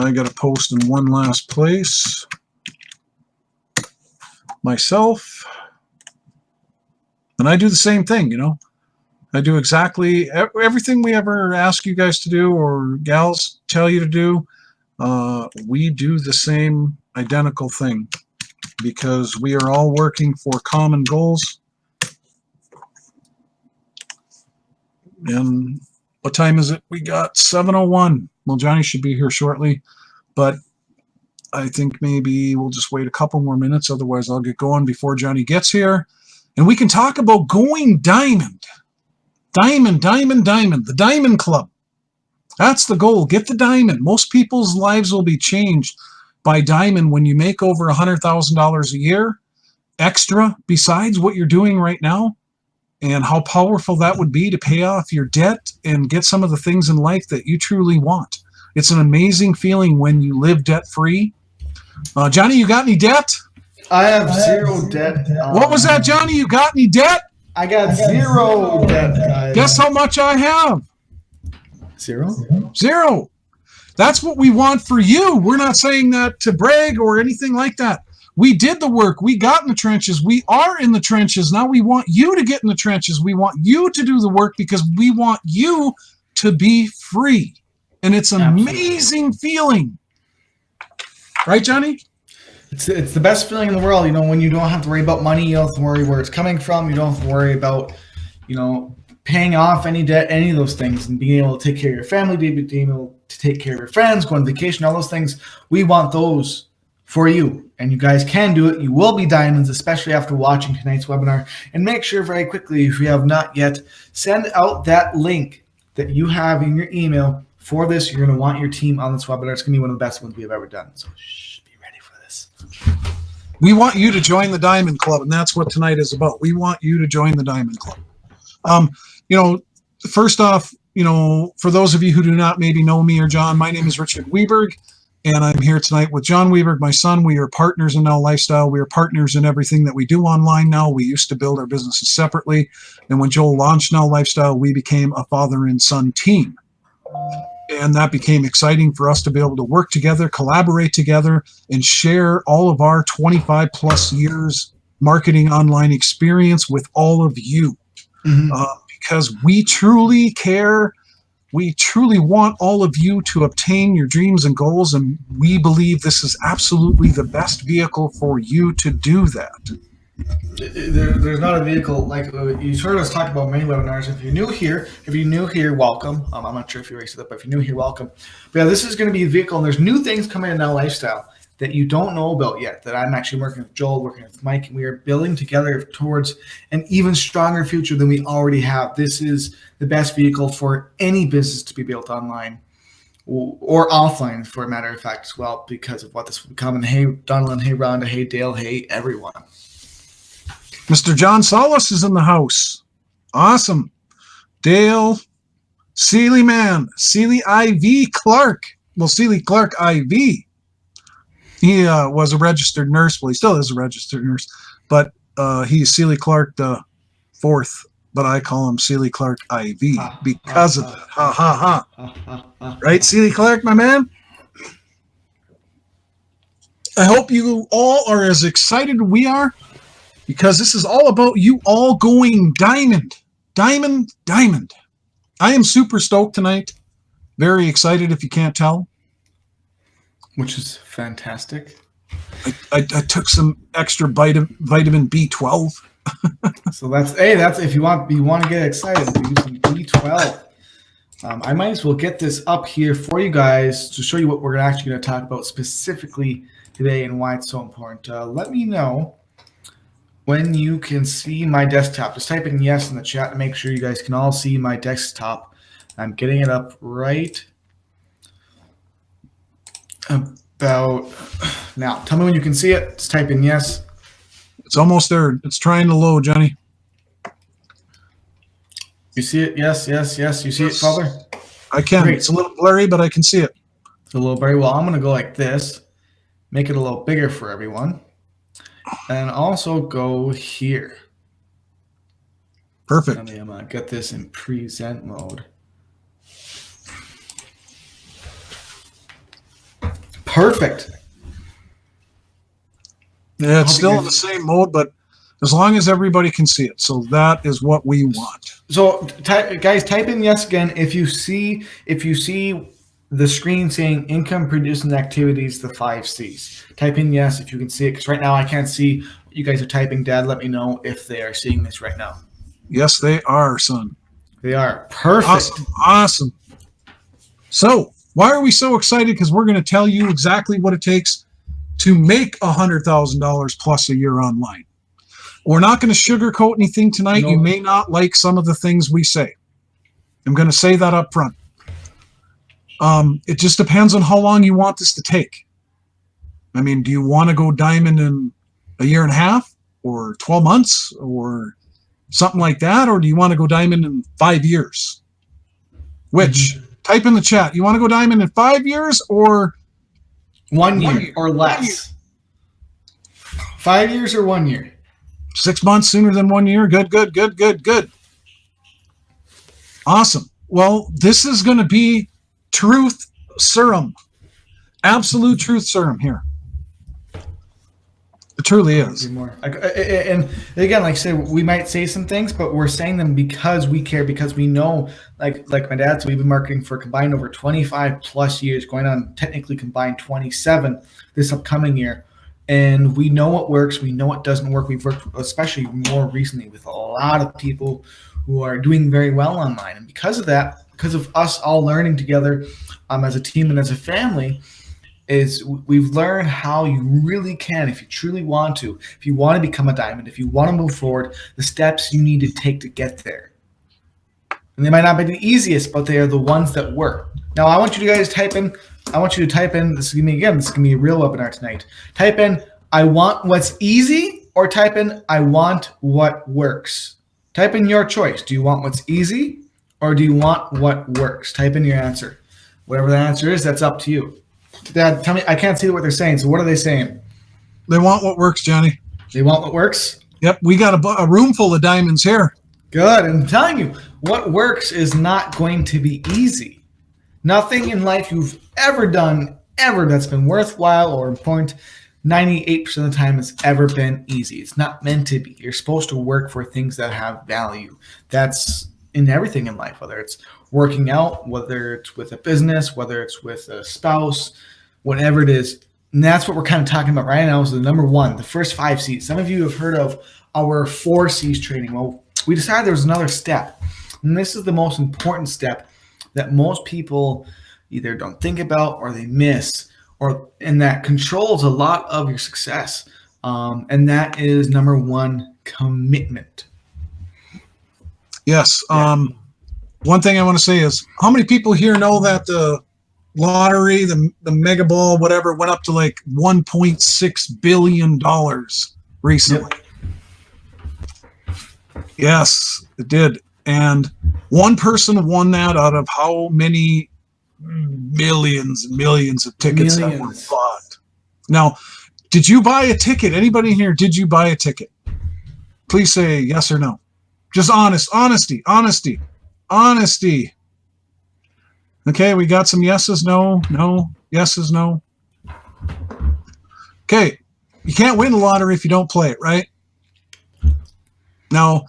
I got to post in one last place myself. And I do the same thing, you know. I do exactly everything we ever ask you guys to do or gals tell you to do. We do the same identical thing because we are all working for common goals. And what time is it? We got 7:01. Well, Johnny should be here shortly, but I think maybe we'll just wait a couple more minutes. Otherwise, I'll get going before Johnny gets here. And we can talk about going diamond. Diamond, diamond, diamond. The Diamond Club. That's the goal. Get the diamond. Most people's lives will be changed by diamond when you make over $100,000 a year extra besides what you're doing right now, and how powerful that would be to pay off your debt and get some of the things in life that you truly want. It's an amazing feeling when you live debt-free. Johnny, you got any debt? I have zero debt. What was that, Johnny? You got any debt? I got zero debt, guys. Guess how much I have? Zero? Zero. That's what we want for you. We're not saying that to brag or anything like that. We did the work. We got in the trenches. We are in the trenches. Now we want you to get in the trenches. We want you to do the work because we want you to be free. And it's an amazing feeling. Right, Johnny? It's the best feeling in the world, you know, when you don't have to worry about money, you don't have to worry where it's coming from, you don't have to worry about, you know, paying off any debt, any of those things, and being able to take care of your family, being able to take care of your friends, go on vacation, all those things. We want those for you, and you guys can do it. You will be diamonds, especially after watching tonight's webinar. And make sure very quickly, if you have not yet, send out that link that you have in your email for this. You're going to want your team on this webinar. It's going to be one of the best ones we have ever done. So be ready for this. We want you to join the Diamond Club, and that's what tonight is about. We want you to join the Diamond Club. You know, first off, you know, for those of you who do not maybe know me or John, my name is Richard Weberg, and I'm here tonight with John Weberg, my son. We are partners in Now LifeStyle. We are partners in everything that we do online now. We used to build our businesses separately, and when Joel launched Now LifeStyle, we became a father and son team. And that became exciting for us to be able to work together, collaborate together, and share all of our 25 plus years marketing online experience with all of you. Because we truly care. We truly want all of you to obtain your dreams and goals, and we believe this is absolutely the best vehicle for you to do that. There's not a vehicle like you heard us talk about many webinars. If you're new here, welcome. I'm not sure if you already said that, but if you're new here, welcome. But yeah, this is going to be a vehicle, and there's new things coming in Now LifeStyle that you don't know about yet, that I'm actually working with Joel, working with Mike, and we are building together towards an even stronger future than we already have. This is the best vehicle for any business to be built online or offline, for a matter of fact, as well, because of what this will become. And hey, Donald, hey, Rhonda, hey, Dale, hey, everyone. Mr. John Solis is in the house. Awesome. Dale, Seeley Man, Seeley IV Clark. Well, Seeley Clark IV. He was a registered nurse. Well, he still is a registered nurse, but he's Seeley Clark the fourth, but I call him Seeley Clark IV because of that. Ha, ha, ha. Right, Seeley Clark, my man? I hope you all are as excited as we are, because this is all about you all going diamond, diamond, diamond. I am super stoked tonight. Very excited, if you can't tell. Which is fantastic. I took some extra vitamin B12. So that's if you want to get excited, use some B12. I might as well get this up here for you guys to show you what we're actually going to talk about specifically today and why it's so important. Let me know when you can see my desktop. Just type in yes in the chat to make sure you guys can all see my desktop. I'm getting it up right about now. Tell me when you can see it. Just type in yes. It's almost there. It's trying to load, Johnny. You see it? Yes, yes, yes. You see it, Father? I can. Great. It's a little blurry, but I can see it. It's a little blurry. Well, I'm going to go like this. Make it a little bigger for everyone. And also go here. Perfect. I'm going to get this in present mode. Perfect. Yeah, it's still in the same mode, but as long as everybody can see it. So that is what we want. So guys, type in yes again if you see the screen saying income producing activities, the 5 C's. Type in yes if you can see it, because right now I can't see what you guys are typing. Dad, let me know if they are seeing this right now. Yes, they are, son. They are. Perfect. Awesome. So why are we so excited? Because we're going to tell you exactly what it takes to make $100,000 plus a year online. We're not going to sugarcoat anything tonight. No. You may not like some of the things we say. I'm going to say that up front. It just depends on how long you want this to take. I mean, do you want to go diamond in a year and a half or 12 months or something like that? Or do you want to go diamond in 5 years? Which, type in the chat. You want to go diamond in 5 years or 1 year or less? 5 years or 1 year? 6 months sooner than 1 year. Good. Awesome. Well, this is going to be truth serum. Absolute truth serum here. It truly is. And again, like I said, we might say some things, but we're saying them because we care, because we know, like my dad said, we've been marketing for combined over 25 plus years, going on technically combined 27 this upcoming year. And we know what works. We know what doesn't work. We've worked, especially more recently, with a lot of people who are doing very well online. And because of that, because of us all learning together as a team and as a family, is we've learned how you really can, if you truly want to, if you want to become a diamond, if you want to move forward, the steps you need to take to get there. And they might not be the easiest, but they are the ones that work. Now, I want you guys to type in, this is going to be a real webinar tonight. Type in, I want what's easy, or type in, I want what works. Type in your choice. Do you want what's easy, or do you want what works? Type in your answer. Whatever the answer is, that's up to you. Dad, tell me, I can't see what they're saying. So what are they saying? They want what works, Johnny. They want what works? Yep, we got a room full of diamonds here. Good. And I'm telling you, what works is not going to be easy. Nothing in life you've ever done, that's been worthwhile or important, 98% of the time has ever been easy. It's not meant to be. You're supposed to work for things that have value. That's in everything in life, whether it's working out, whether it's with a business, whether it's with a spouse, whatever it is. And that's what we're kind of talking about right now, is the number one, the first 5 C's. Some of you have heard of our 4 C's training. Well, we decided there was another step. And this is the most important step that most people either don't think about or they miss, and that controls a lot of your success. And that is number 1, commitment. Yes. One thing I want to say is, how many people here know that the lottery, the mega ball, whatever, went up to like $1.6 billion recently? Yep. Yes, it did. And one person won that out of how many millions and millions of tickets that were bought. Now, did you buy a ticket? Anybody here, did you buy a ticket? Please say yes or no. Just honesty. Okay, we got some yeses, no, yeses, no. Okay, you can't win the lottery if you don't play it, right? Now,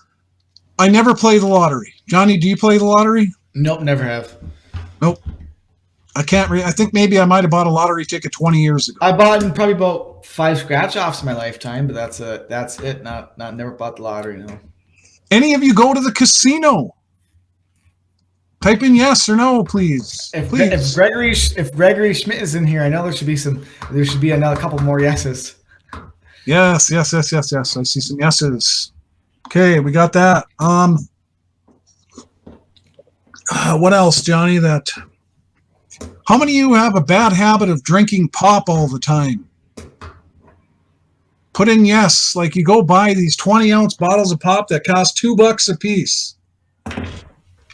I never play the lottery. Johnny, do you play the lottery? Nope, never have. Nope. I can't I think maybe I might have bought a lottery ticket 20 years ago. I bought probably about 5 scratch-offs in my lifetime, but that's it. Not never bought the lottery, no. Any of you go to the casino? Type in yes or no, please. If Gregory Schmidt is in here, I know there should be another couple more yeses. Yes. I see some yeses. Okay, we got that. What else, Johnny? How many of you have a bad habit of drinking pop all the time? Put in yes, like you go buy these 20-ounce bottles of pop that cost $2 a piece.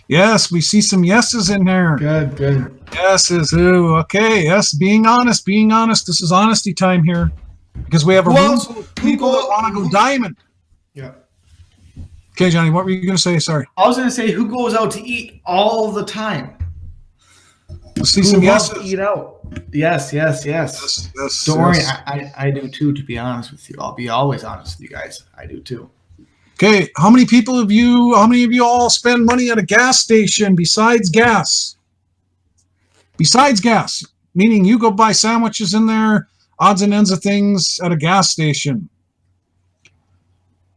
Yes, we see some yeses in there. Good. Yeses. Ooh, okay. Yes, being honest. This is honesty time here, because we have a room full of people that want to go diamond. Yeah. Okay, Johnny, what were you going to say? Sorry. I was going to say, who goes out to eat all the time? Let's see some yeses. Eat out. Yes. Yes, Don't worry, yes. I do too. To be honest with you, I'll be always honest with you guys. I do too. Okay, how many of you all spend money at a gas station besides gas? Besides gas, meaning you go buy sandwiches in there, odds and ends of things at a gas station.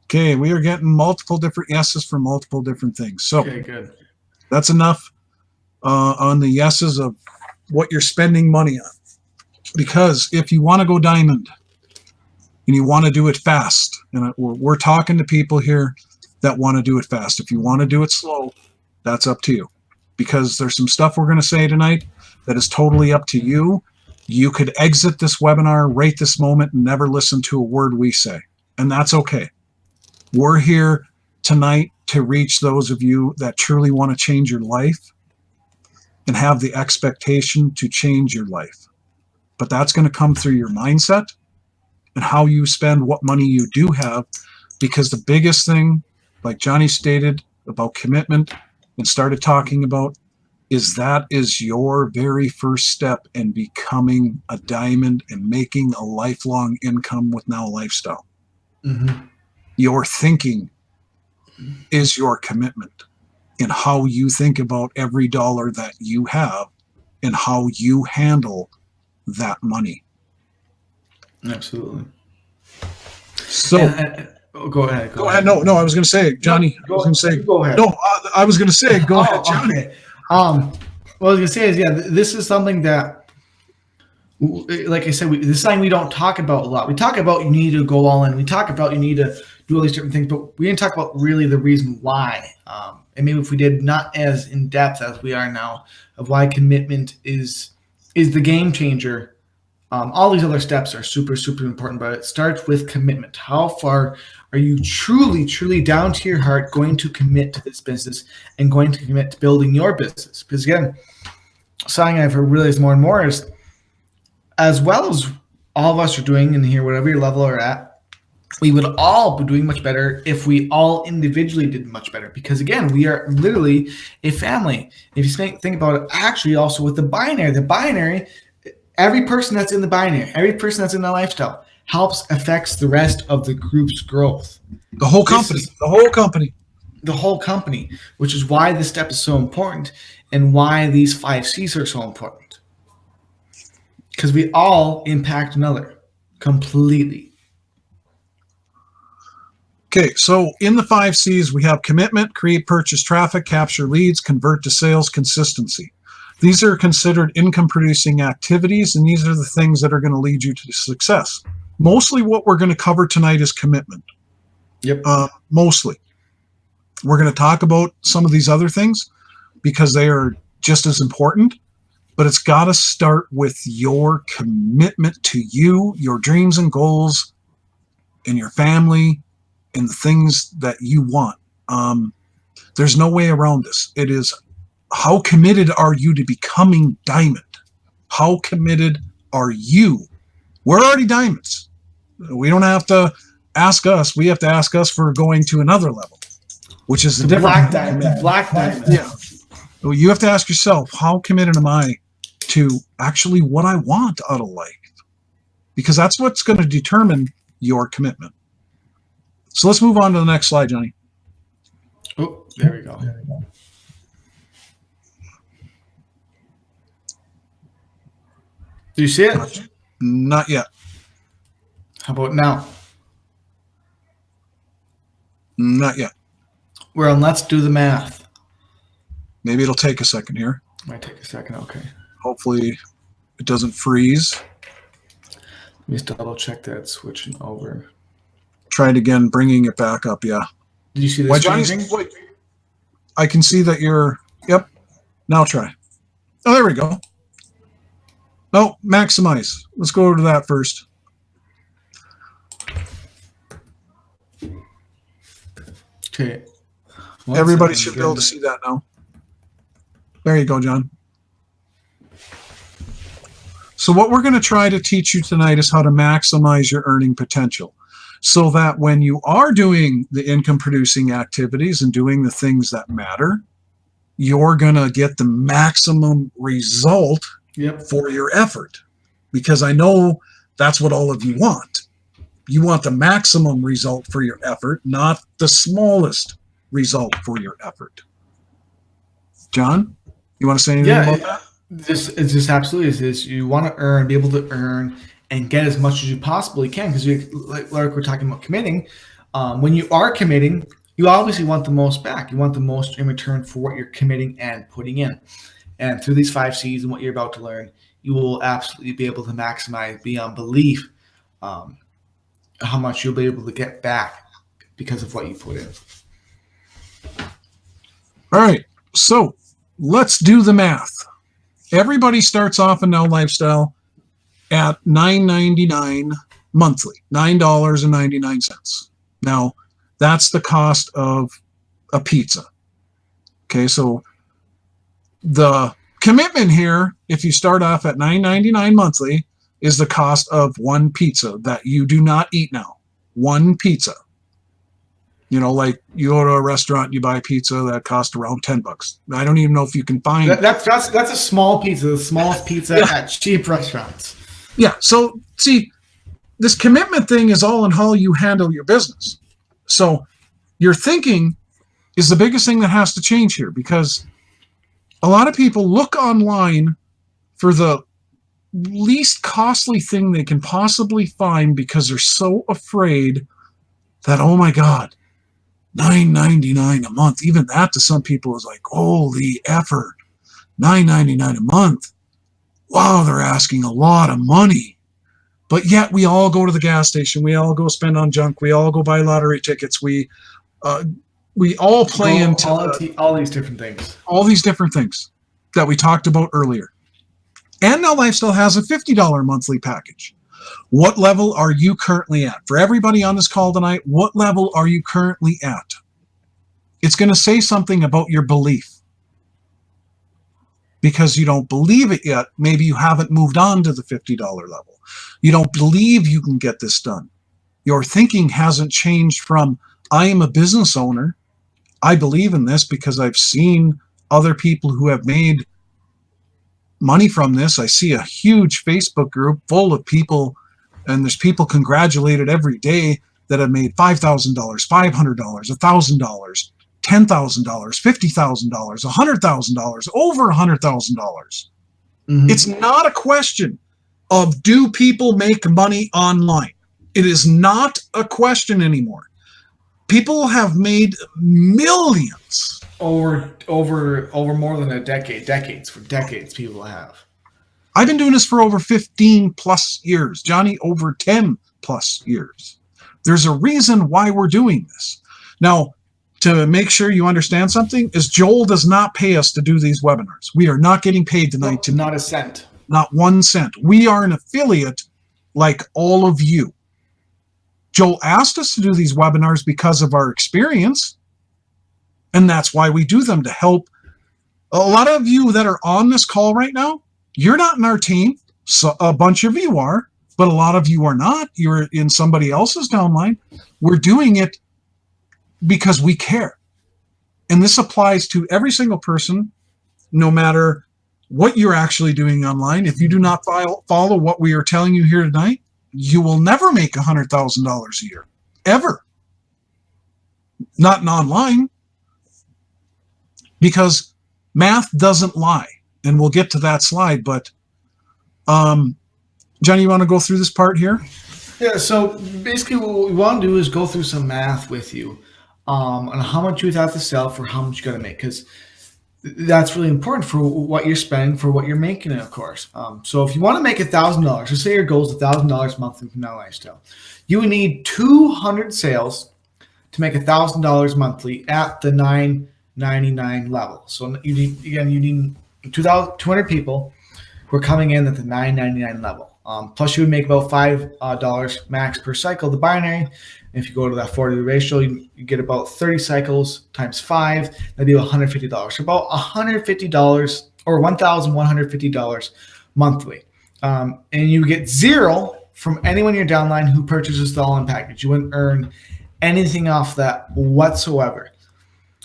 Okay, we are getting multiple different yeses for multiple different things. So Okay, good. that's enough on the yeses of what you're spending money on. Because if you want to go diamond and you want to do it fast, and we're talking to people here that want to do it fast. If you want to do it slow, that's up to you. Because there's some stuff we're going to say tonight that is totally up to you. You could exit this webinar right this moment and never listen to a word we say. And that's okay. We're here tonight to reach those of you that truly want to change your life and have the expectation to change your life. But that's going to come through your mindset and how you spend what money you do have, because the biggest thing, like Johnny stated about commitment and started talking about, is that is your very first step in becoming a diamond and making a lifelong income with Now Lifestyle. Mm-hmm. Your thinking is your commitment in how you think about every dollar that you have and how you handle that money. Absolutely. So go ahead. go ahead. No, I was going to say, Johnny. I was going to say, go ahead. No, I was going to say, go ahead, Johnny. Okay. What I was going to say is, this is something that, like I said, this is something we don't talk about a lot. We talk about you need to go all in. We talk about you need to do all these different things, but we didn't talk about really the reason why. And maybe if we did, not as in depth as we are now, of why commitment is the game changer. All these other steps are super, super important, but it starts with commitment. How far are you truly down to your heart going to commit to this business and going to commit to building your business? Because again, something I've realized more and more is, as well as all of us are doing in here, whatever your level are at, we would all be doing much better if we all individually did much better. Because again, we are literally a family. If you think about it, actually also with the binary, every person that's in the binary, every person that's in the lifestyle affects the rest of the group's growth. The whole company, which is why this step is so important and why these 5 C's are so important. Because we all impact another completely. Okay, so in the 5 C's, we have commitment, create purchase traffic, capture leads, convert to sales, consistency. These are considered income-producing activities, and these are the things that are going to lead you to success. Mostly what we're going to cover tonight is commitment. Yep. Mostly. We're going to talk about some of these other things because they are just as important, but it's got to start with your commitment to you, your dreams and goals, and your family, and the things that you want. There's no way around this. It is, how committed are you to becoming diamond? How committed are you? We're already diamonds. We don't have to ask us. We have to ask us for going to another level, which is the different black diamond. Yeah. You have to ask yourself, how committed am I to actually what I want out of life? Because that's what's going to determine your commitment. So let's move on to the next slide, Johnny. Oh, there we go. Do you see it? Not yet. How about now? Not yet. Well, let's do the math. Maybe it'll take a second here. Might take a second. Okay. Hopefully it doesn't freeze. Let me just double check that switching over. Try it again, bringing it back up. Yeah. Did you see this changing? Wait. I can see that you're. Yep. Now try. Oh, there we go. Oh, maximize. Let's go over to that first. Okay. Everybody should be able to see that now. There you go, John. So what we're going to try to teach you tonight is how to maximize your earning potential, so that when you are doing the income producing activities and doing the things that matter, you're going to get the maximum result for your effort, because I know that's what all of you want. You want the maximum result for your effort, not the smallest result for your effort. John, you want to say anything about that? It's just absolutely is you want to earn, be able to earn, and get as much as you possibly can, because like we're talking about committing. When you are committing, you obviously want the most back. You want the most in return for what you're committing and putting in. And through these 5 C's and what you're about to learn, you will absolutely be able to maximize beyond belief how much you'll be able to get back because of what you put in. All right, so let's do the math. Everybody starts off in Now Lifestyle at $9.99 monthly, $9.99. Now, that's the cost of a pizza. Okay, so the commitment here, if you start off at $9.99 monthly, is the cost of one pizza that you do not eat now. One pizza. You know, like you go to a restaurant, you buy pizza that costs around $10. I don't even know if you can find that's a small pizza, the smallest pizza at cheap restaurants. Yeah. So see, this commitment thing is all in how you handle your business. So your thinking is the biggest thing that has to change here, because a lot of people look online for the least costly thing they can possibly find because they're so afraid that, oh my God, $9.99 a month. Even that to some people is like, holy effort, $9.99 a month. Wow, they're asking a lot of money. But yet we all go to the gas station. We all go spend on junk. We all go buy lottery tickets. We all play into all these different things. All these different things that we talked about earlier. And Now Lifestyle has a $50 monthly package. What level are you currently at? For everybody on this call tonight, what level are you currently at? It's going to say something about your belief. Because you don't believe it yet, maybe you haven't moved on to the $50 level. You don't believe you can get this done. Your thinking hasn't changed from, I am a business owner. I believe in this because I've seen other people who have made money from this. I see a huge Facebook group full of people, and there's people congratulated every day that have made $5,000, $500, $1,000, $10,000, $50,000, $100,000, over $100,000. Mm-hmm. It's not a question of do people make money online. It is not a question anymore. People have made millions. Over more than a decade. For decades, people have. I've been doing this for over 15 plus years. Johnny, over 10 plus years. There's a reason why we're doing this. Now, to make sure you understand something, is Joel does not pay us to do these webinars. We are not getting paid tonight. Not a cent. Not 1 cent. We are an affiliate like all of you. Joel asked us to do these webinars because of our experience. And that's why we do them, to help. A lot of you that are on this call right now, you're not in our team. So a bunch of you are, but a lot of you are not. You're in somebody else's downline. We're doing it because we care. And this applies to every single person, no matter what you're actually doing online. If you do not follow what we are telling you here tonight, you will never make $100,000 a year, ever. Not in online. Because math doesn't lie, and we'll get to that slide. But, Johnny, you want to go through this part here? Yeah, so basically what we want to do is go through some math with you on how much you would have to sell for how much you're going to make, because that's really important for what you're spending, for what you're making, of course. So if you want to make $1,000, let's say your goal is $1,000 monthly from Now Lifestyle, you would need 200 sales to make $1,000 monthly at the $9.99 level. So you need 200 people who are coming in at the $9.99 level. Plus you would make about $5 max per cycle, the binary. If you go to that 40 ratio, you get about 30 cycles times 5. That'd be $150. So about $150 or $1,150 monthly. And you get zero from anyone in your downline who purchases the all-in package. You wouldn't earn anything off that whatsoever.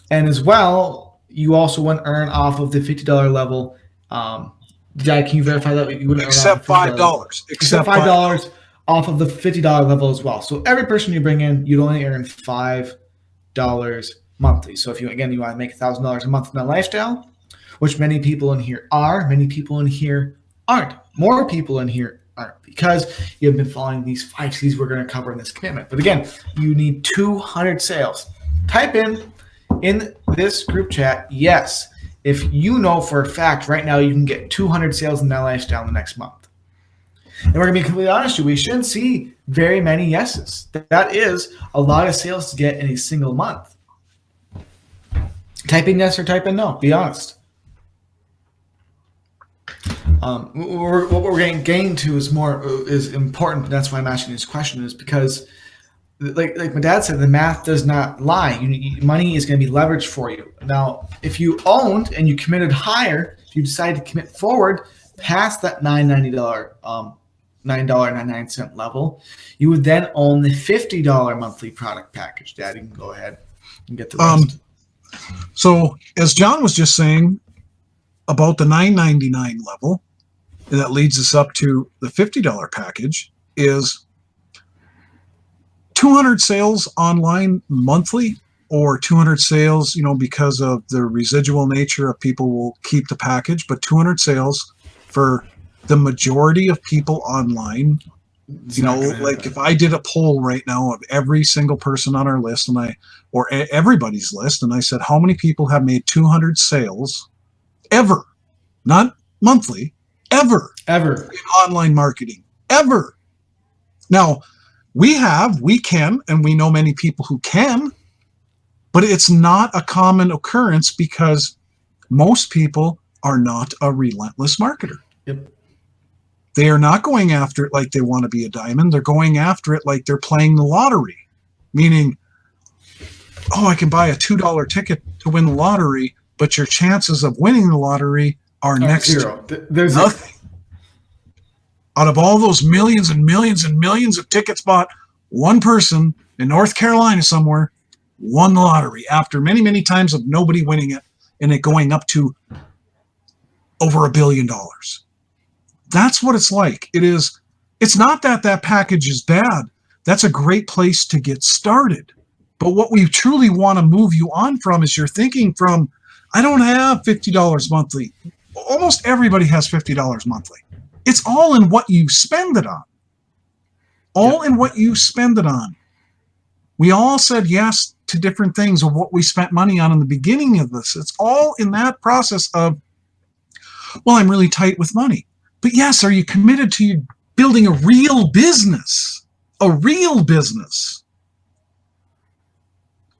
And as well, you also wouldn't earn off of the $50 level Jack, can you verify that you wouldn't Except $5. Except $5 off of the $50 level as well. So every person you bring in, you'd only earn $5 monthly. So if you want to make $1,000 a month in that lifestyle, which many people in here are, many people in here aren't. More people in here aren't, because you've been following these 5 C's we're going to cover in this commitment. But again, you need 200 sales. Type in this group chat, yes, if you know for a fact right now you can get 200 sales in that lifestyle in the next month. And we're going to be completely honest with you, we shouldn't see very many yeses. That is a lot of sales to get in a single month. Type in yes or type in no. Be honest. What we're getting to is important, but that's why I'm asking this question, is because, like my dad said, the math does not lie. Money is going to be leveraged for you. Now, if you owned and you committed higher, if you decide to commit forward past that $9.99 level, you would then own the $50 monthly product package. Dad, you can go ahead and get the rest. So as John was just saying about the $9.99 level, and that leads us up to the $50 package, is 200 sales online monthly, or 200 sales, because of the residual nature of people will keep the package, but 200 sales for the majority of people online. If I did a poll right now of every single person on our list, or everybody's list, and I said, how many people have made 200 sales ever, not monthly, ever in online marketing, ever? Now, we can, and we know many people who can, but it's not a common occurrence because most people are not a relentless marketer. Yep. They are not going after it like they want to be a diamond. They're going after it like they're playing the lottery, meaning, I can buy a $2 ticket to win the lottery, but your chances of winning the lottery are next zero. to There's nothing. Out of all those millions and millions and millions of tickets bought, one person in North Carolina somewhere won the lottery after many, many times of nobody winning it, and it going up to over $1 billion. That's what it's like. It's not that package is bad. That's a great place to get started. But what we truly want to move you on from is you're thinking from, I don't have $50 monthly. Almost everybody has $50 monthly. It's all in what you spend it on. In what you spend it on. We all said yes to different things of what we spent money on in the beginning of this. It's all in that process of, I'm really tight with money. But yes, are you committed to building a real business? A real business.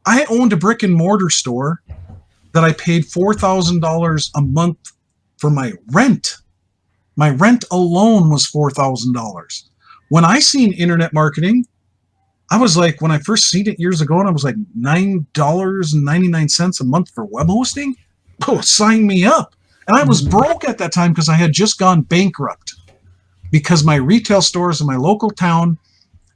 I owned a brick and mortar store that I paid $4,000 a month for my rent. My rent alone was $4,000. When I seen internet marketing, I was like, when I first seen it years ago, and I was like $9.99 a month for web hosting. Sign me up. And I was broke at that time because I had just gone bankrupt because my retail stores in my local town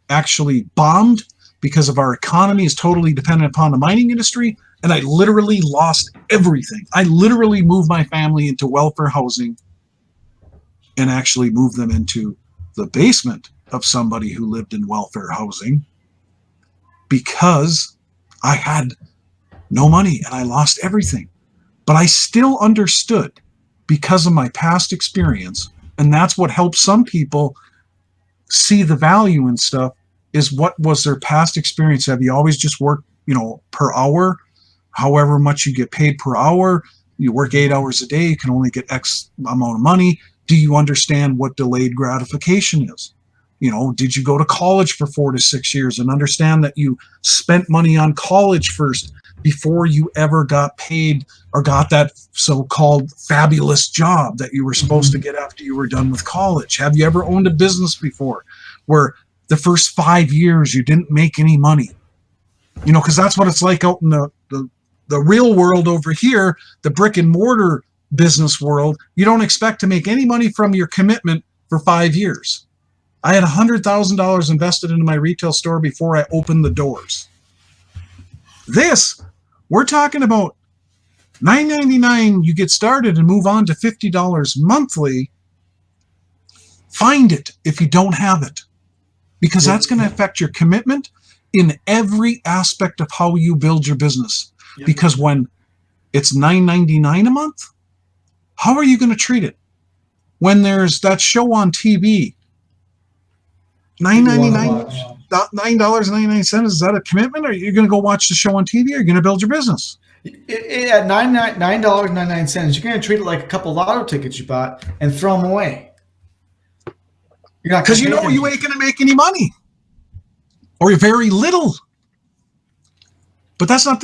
actually bombed because of our economy is totally dependent upon the mining industry. And I literally lost everything. I literally moved my family into welfare housing and actually moved them into the basement of somebody who lived in welfare housing because I had no money and I lost everything. But I still understood because of my past experience, and that's what helps some people see the value in stuff, is what was their past experience. Have you always just worked, per hour, however much you get paid per hour? You work 8 hours a day, you can only get X amount of money. Do you understand what delayed gratification is? Did you go to college for 4 to 6 years and understand that you spent money on college first before you ever got paid or got that so-called fabulous job that you were supposed to get after you were done with college? Have you ever owned a business before where the first 5 years you didn't make any money? Because that's what it's like out in the real world over here, the brick and mortar business world. You don't expect to make any money from your commitment for 5 years. I had $100,000 invested into my retail store before I opened the doors. We're talking about $9.99, you get started and move on to $50 monthly. Find it if you don't have it, because that's going to affect your commitment in every aspect of how you build your business. Yep. Because when it's $9.99 a month, how are you going to treat it? When there's that show on TV, $9.99, is that a commitment? Or are you going to go watch the show on TV, or are you going to build your business? At $9.99, you're going to treat it like a couple lotto tickets you bought and throw them away. Because you ain't going to make any money, or very little. But that's not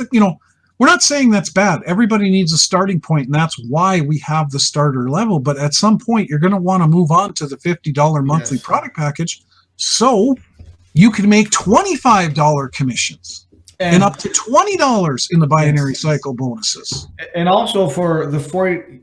we're not saying that's bad. Everybody needs a starting point, and that's why we have the starter level. But at some point, you're going to want to move on to the $50 monthly product package, so you can make $25 commissions and up to $20 in the binary cycle bonuses. And also for the trying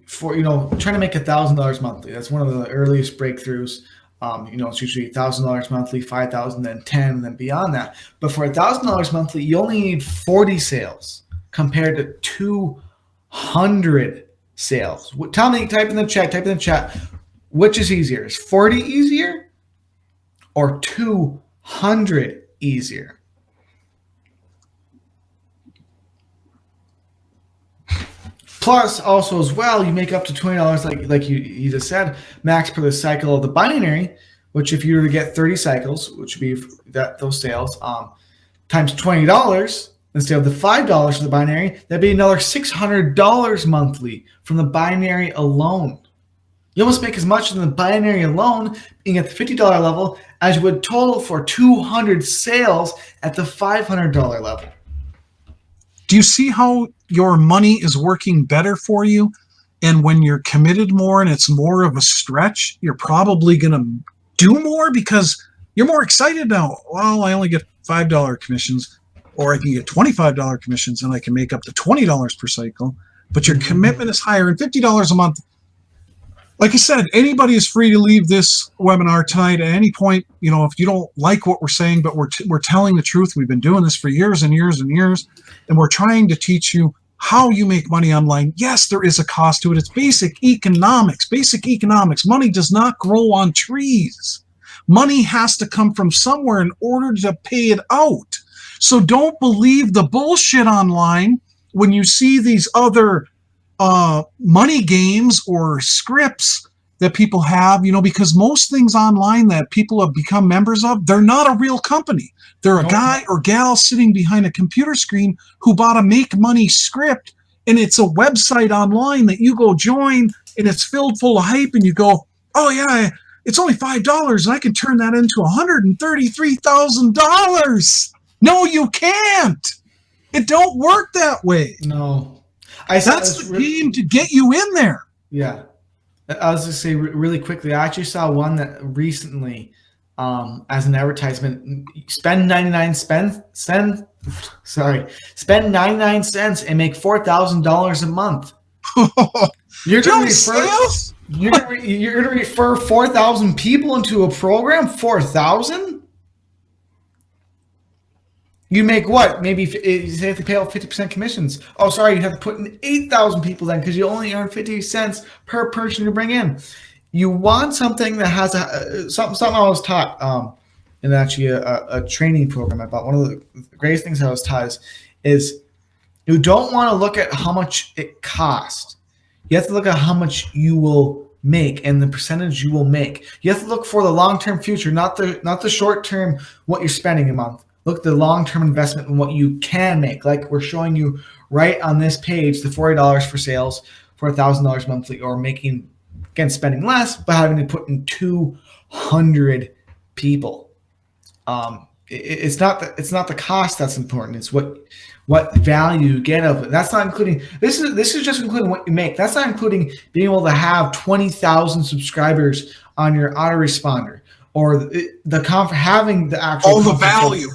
to make $1,000 monthly. That's one of the earliest breakthroughs. It's usually $1,000 monthly, $5,000, then $10,000, and then beyond that. But for $1,000 monthly, you only need 40 sales compared to 200 sales. Tell me, type in the chat, which is easier? Is 40 easier or 200 easier? Plus, also as well, you make up to $20, like you just said, max per the cycle of the binary, which if you were to get 30 cycles, which would be those sales, times $20 instead of the $5 for the binary, that'd be another $600 monthly from the binary alone. You almost make as much in the binary alone, being at the $50 level, as you would total for 200 sales at the $500 level. Do you see how your money is working better for you? And when you're committed more and it's more of a stretch, you're probably going to do more because you're more excited now. Well, I only get $5 commissions, or I can get $25 commissions, and I can make up to $20 per cycle. But your commitment is higher, and $50 a month. Like I said, anybody is free to leave this webinar tonight at any point. If you don't like what we're saying, but we're telling the truth. We've been doing this for years and years and years, and we're trying to teach you how you make money online. Yes, there is a cost to it. It's basic economics. Basic economics. Money does not grow on trees. Money has to come from somewhere in order to pay it out. So don't believe the bullshit online when you see these other money games or scripts that people have, because most things online that people have become members of, they're not a real company. They're a guy or gal sitting behind a computer screen who bought a make money script, and it's a website online that you go join, and it's filled full of hype, and you go, oh yeah, it's only $5 and I can turn that into $133,000. No, you can't. It don't work that way. No. That's the game to get you in there. Yeah. I was going to say really quickly, I actually saw one that recently as an advertisement, spend 99 cents and make $4,000 a month. You're going to refer 4,000 people into a program? 4,000? You make what? Maybe you have to pay out 50% commissions. Oh, sorry, you have to put in 8,000 people then because you only earn 50 cents per person to bring in. You want something that has something I was taught in actually a training program about. One of the greatest things I was taught is you don't want to look at how much it costs. You have to look at how much you will make and the percentage you will make. You have to look for the long-term future, not the short-term what you're spending a month. Look at the long-term investment in what you can make. Like we're showing you right on this page, the $40 for sales for $1,000 monthly, or making, again, spending less, but having to put in 200 people. It's not the cost that's important. It's what value you get of it. That's not including, this is just including what you make. That's not including being able to have 20,000 subscribers on your autoresponder. Or having the actual all the value.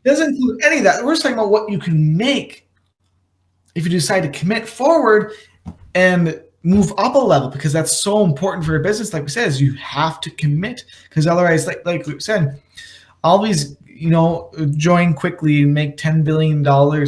It doesn't include any of that. We're just talking about what you can make if you decide to commit forward and move up a level, because that's so important for your business. Like we said, is you have to commit, because otherwise, like we said, all these join quickly and make $10 billion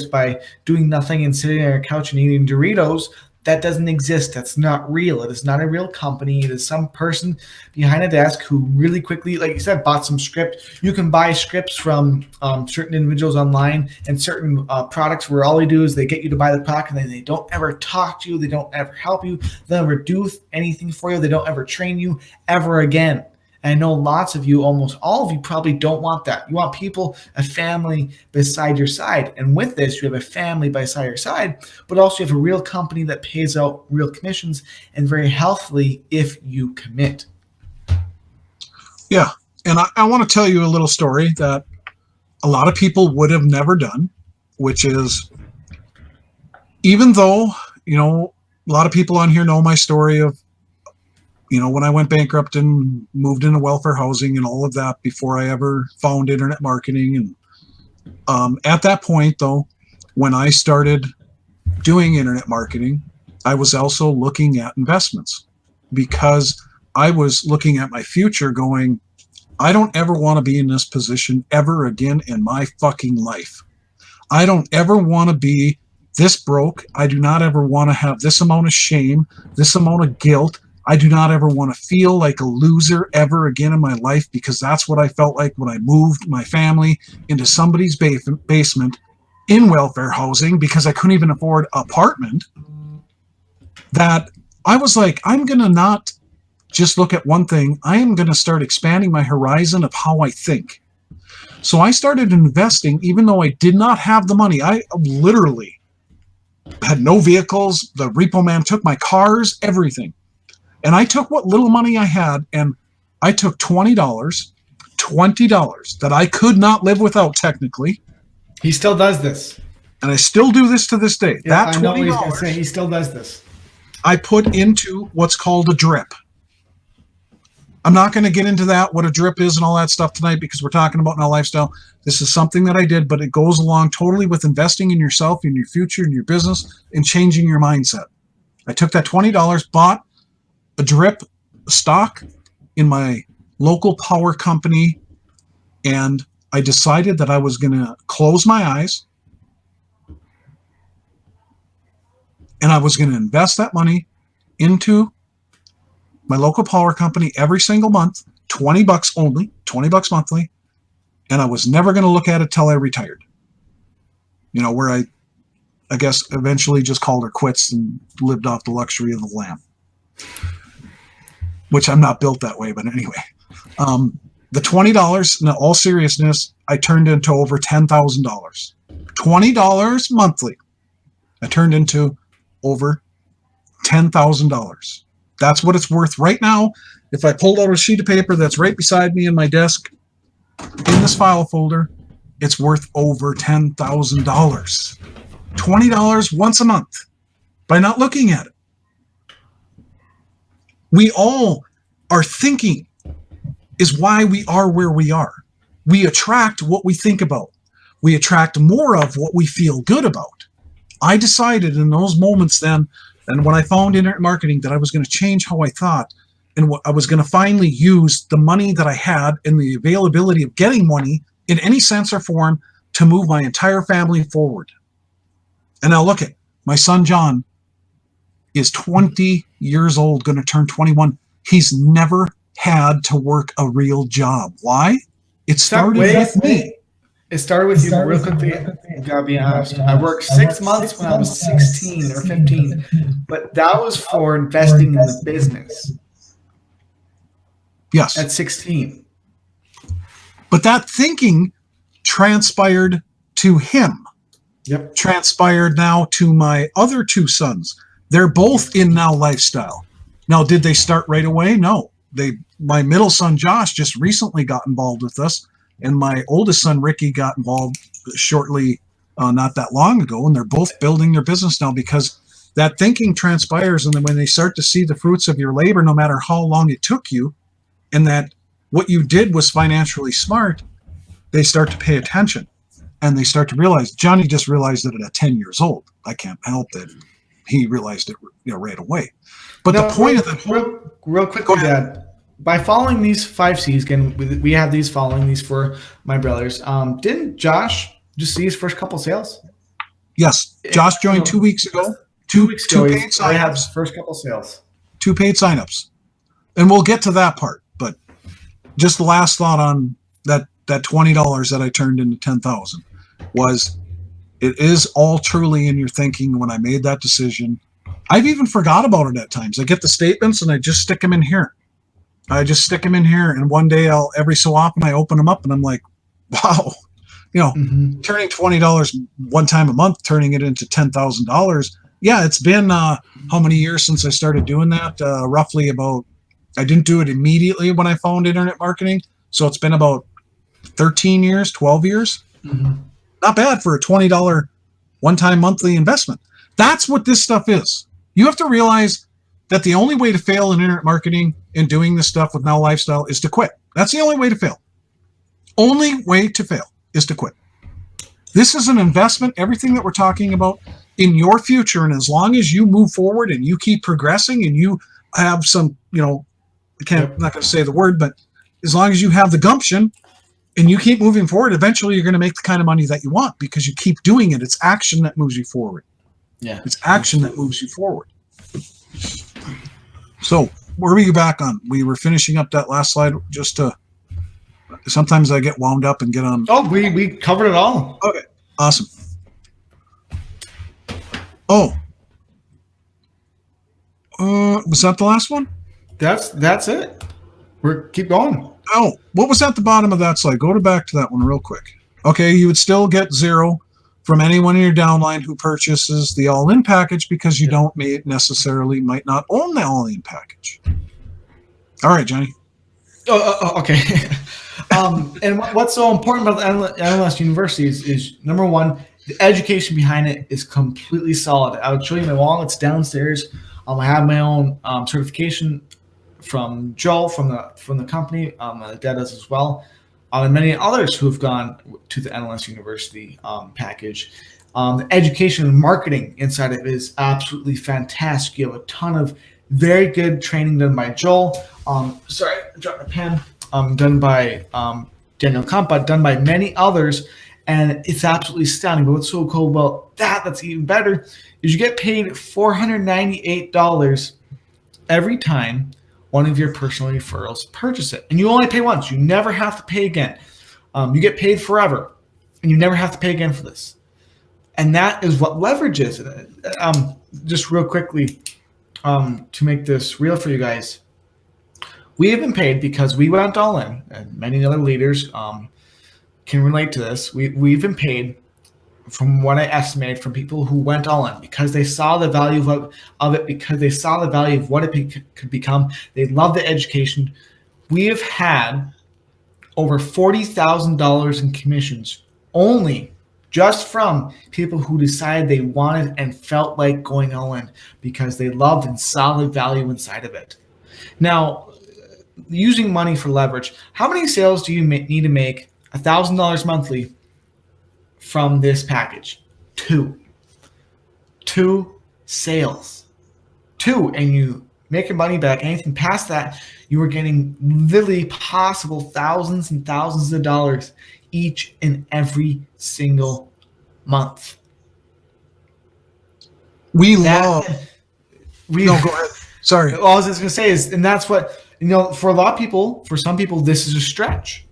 by doing nothing and sitting on your couch and eating Doritos. That doesn't exist. That's not real. It is not a real company. It is some person behind a desk who really quickly, like you said, bought some script. You can buy scripts from certain individuals online and certain products where all they do is they get you to buy the product and then they don't ever talk to you. They don't ever help you. They don't ever do anything for you. They don't ever train you ever again. And I know lots of you, almost all of you, probably don't want that. You want people, a family beside your side. And with this, you have a family beside your side, but also you have a real company that pays out real commissions and very healthily if you commit. Yeah. And I want to tell you a little story that a lot of people would have never done, which is, even though, a lot of people on here know my story of, when I went bankrupt and moved into welfare housing and all of that before I ever found internet marketing. And at that point, though, when I started doing internet marketing, I was also looking at investments, because I was looking at my future going, I don't ever want to be in this position ever again in my fucking life. I don't ever want to be this broke. I do not ever want to have this amount of shame, this amount of guilt. I do not ever want to feel like a loser ever again in my life, because that's what I felt like when I moved my family into somebody's basement in welfare housing because I couldn't even afford an apartment. That I was like, I'm going to not just look at one thing. I am going to start expanding my horizon of how I think. So I started investing, even though I did not have the money. I literally had no vehicles. The repo man took my cars, everything. And I took what little money I had, and I took $20 that I could not live without technically. He still does this. And I still do this to this day. Yeah, that $20, I know what he's going to say. He still does this. I put into what's called a drip. I'm not going to get into that, what a drip is and all that stuff tonight, because we're talking about now lifestyle. This is something that I did, but it goes along totally with investing in yourself, in your future, in your business, and changing your mindset. I took that $20, bought a drip stock in my local power company, and I decided that I was going to close my eyes and I was going to invest that money into my local power company every single month, $20 only, $20 monthly, and I was never going to look at it till I retired. Where I guess eventually just called her quits and lived off the luxury of the lamp. Which I'm not built that way, but anyway. The $20, in all seriousness, I turned into over $10,000. $20 monthly. I turned into over $10,000. That's what it's worth right now. If I pulled out a sheet of paper that's right beside me in my desk, in this file folder, it's worth over $10,000. $20 once a month by not looking at it. We all are thinking is why we are where we are. We attract what we think about. We attract more of what we feel good about. I decided in those moments then, and when I found internet marketing, that I was going to change how I thought, and I was going to finally use the money that I had and the availability of getting money in any sense or form to move my entire family forward. And now look at my son, John, is 20 years old, going to turn 21. He's never had to work a real job. Why? It started with me. It started with you, but real quickly, you gotta be honest. I worked 6 months when I was 16 or 15, but that was for investing in the business. Yes. At 16. But that thinking transpired to him. Yep. Transpired now to my other two sons. They're both in now lifestyle. Now, did they start right away? No. My middle son, Josh, just recently got involved with us, and my oldest son, Ricky, got involved shortly, not that long ago, and they're both building their business now because that thinking transpires, and then when they start to see the fruits of your labor, no matter how long it took you, and that what you did was financially smart, they start to pay attention, and they start to realize. Johnny just realized it at 10 years old. I can't help that he realized it right away. But the point of that real quick, Dad. by following these 5 C's, again, we have these following these for my brothers. Didn't Josh just see his first couple sales? Yes. Josh joined 2 weeks ago. 2 weeks ago, two paid I have his signups. first couple sales. 2 paid signups. And we'll get to that part. But just the last thought on that $20 that I turned into 10,000 was it is all truly in your thinking when I made that decision. I've even forgot about it at times. I get the statements and I just stick them in here. And one day every so often I open them up and I'm like, wow, turning $20 one time a month, turning it into $10,000. Yeah, it's been how many years since I started doing that? Roughly about, I didn't do it immediately when I found internet marketing. So it's been about 13 years, 12 years. Not bad for a $20 one-time monthly investment. That's what this stuff is. You have to realize that the only way to fail in internet marketing and doing this stuff with Now Lifestyle is to quit. That's the only way to fail. Only way to fail is to quit. This is an investment, everything that we're talking about, in your future. And as long as you move forward and you keep progressing and you have some, I'm not going to say the word, but as long as you have the gumption and you keep moving forward, eventually you're going to make the kind of money that you want because you keep doing it. It's action that moves you forward. Yeah. It's action that moves you forward. So where were you back on? We were finishing up that last slide just to, sometimes I get wound up and get on. Oh, we covered it all. Okay. Awesome. Oh, was that the last one? That's it. Keep going. Oh, what was at the bottom of that slide? Go back to that one real quick. Okay, you would still get 0 from anyone in your downline who purchases the all-in package because you don't might not own the all-in package. All right, Johnny. Okay. And what's so important about the NLS universities is number one, the education behind it is completely solid. I would show you my wall. It's downstairs. I have my own certification from Joel from the company. My dad does as well. And many others who have gone to the NLS University package. The education and marketing inside of it is absolutely fantastic. You have a ton of very good training done by Joel. Sorry, I dropped my pen. Done by Daniel Kump, but done by many others. And it's absolutely stunning. But what's so cool about that's even better, is you get paid $498 every time one of your personal referrals purchase it. And you only pay once. You never have to pay again. You get paid forever. And you never have to pay again for this. And that is what leverage is. Just real quickly, to make this real for you guys, we have been paid because we went all in, and many other leaders can relate to this. We've been paid from what I estimated from people who went all in because they saw the value of it, because they saw the value of what it could become. They love the education. We have had over $40,000 in commissions only just from people who decided they wanted and felt like going all in because they loved and saw the value inside of it. Now, using money for leverage, how many sales do you need to make $1,000 monthly from this package? 2 sales. 2, and you make your money back. Anything past that, you are getting literally possible thousands and thousands of dollars each and every single month. No, go ahead. Sorry. All I was just going to say is, and that's what, for a lot of people, for some people, this is a stretch.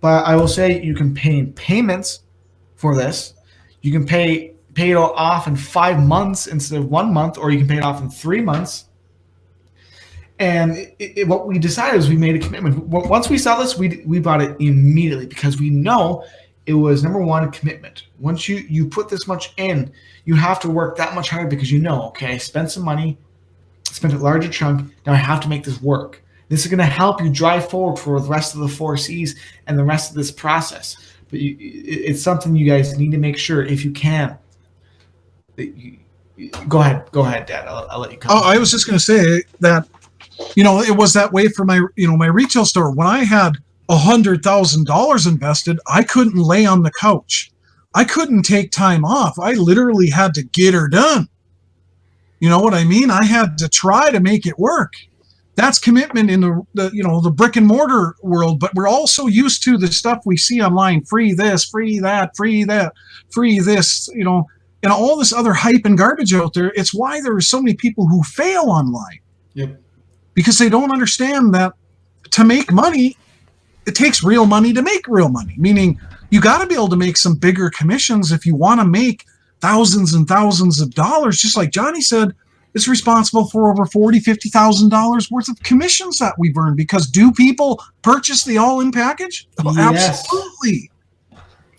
But I will say you can pay payments for this. You can pay it off in 5 months instead of 1 month, or you can pay it off in 3 months. And what we decided is we made a commitment. Once we saw this, we bought it immediately because we know it was, number one, a commitment. Once you put this much in, you have to work that much harder because okay, I spent some money, spent a larger chunk, now I have to make this work. This is going to help you drive forward for the rest of the 4 C's and the rest of this process. But it's something you guys need to make sure, if you can. Go ahead, Dad. I'll let you come. Oh, I was just going to say that, it was that way for my retail store. When I had $100,000 invested, I couldn't lay on the couch. I couldn't take time off. I literally had to get her done. You know what I mean? I had to try to make it work. That's commitment in the brick and mortar world, but we're also used to the stuff we see online, free this, free that, free that, free this, and all this other hype and garbage out there. It's why there are so many people who fail online. Yep. Because they don't understand that to make money, it takes real money to make real money. Meaning you got to be able to make some bigger commissions if you want to make thousands and thousands of dollars. Just like Johnny said, it's responsible for over $40,000, $50,000 worth of commissions that we've earned. Because do people purchase the all-in package? Oh, yes. Absolutely.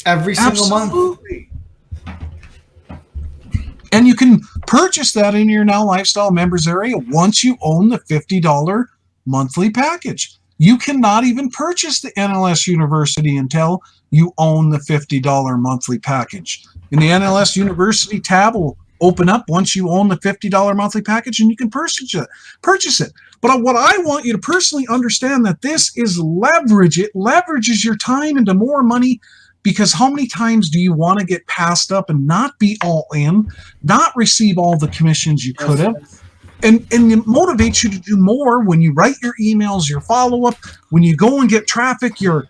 Every single month. And you can purchase that in your Now Lifestyle members area once you own the $50 monthly package. You cannot even purchase the NLS University until you own the $50 monthly package. And the NLS University tab will open up once you own the $50 monthly package, and you can purchase it. But what I want you to personally understand that this is leverage. It leverages your time into more money. Because how many times do you want to get passed up and not be all in, not receive all the commissions you could have? And it motivates you to do more when you write your emails, your follow-up, when you go and get traffic, you're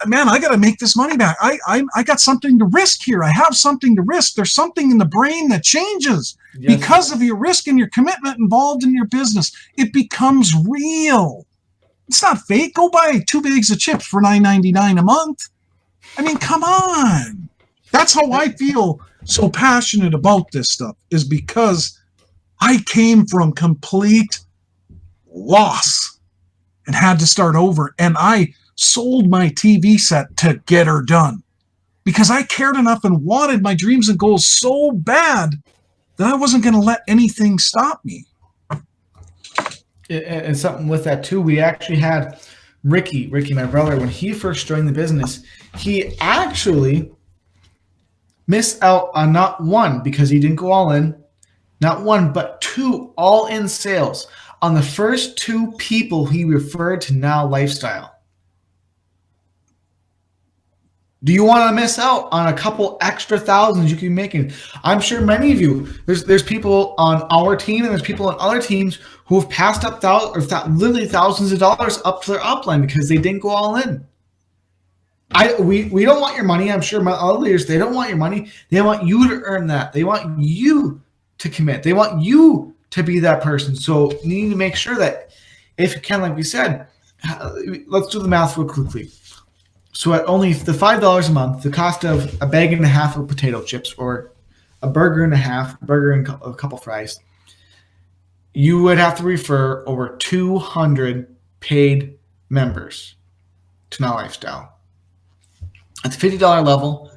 man, I got to make this money back. I got something to risk here. I have something to risk. There's something in the brain that changes because of your risk and your commitment involved in your business. It becomes real. It's not fake. Go buy 2 bags of chips for $9.99 a month. I mean, come on. That's how I feel so passionate about this stuff, is because I came from complete loss and had to start over. And I sold my TV set to get her done because I cared enough and wanted my dreams and goals so bad that I wasn't going to let anything stop me. And something with that too, we actually had Ricky, my brother, when he first joined the business, he actually missed out on not one, because he didn't go all in, not one, but 2 all-in sales on the first 2 people he referred to Now Lifestyle. Do you want to miss out on a couple extra thousands you can be making? I'm sure many of you, there's people on our team and there's people on other teams who have passed up literally thousands of dollars up to their upline because they didn't go all in. We don't want your money. I'm sure my other leaders, they don't want your money. They want you to earn that. They want you to commit. They want you to be that person. So you need to make sure that if you can, like we said, let's do the math real quickly. So at only the $5 a month, the cost of a bag and a half of potato chips or a burger and a half, burger and a couple fries, you would have to refer over 200 paid members to Now Lifestyle. At the $50 level,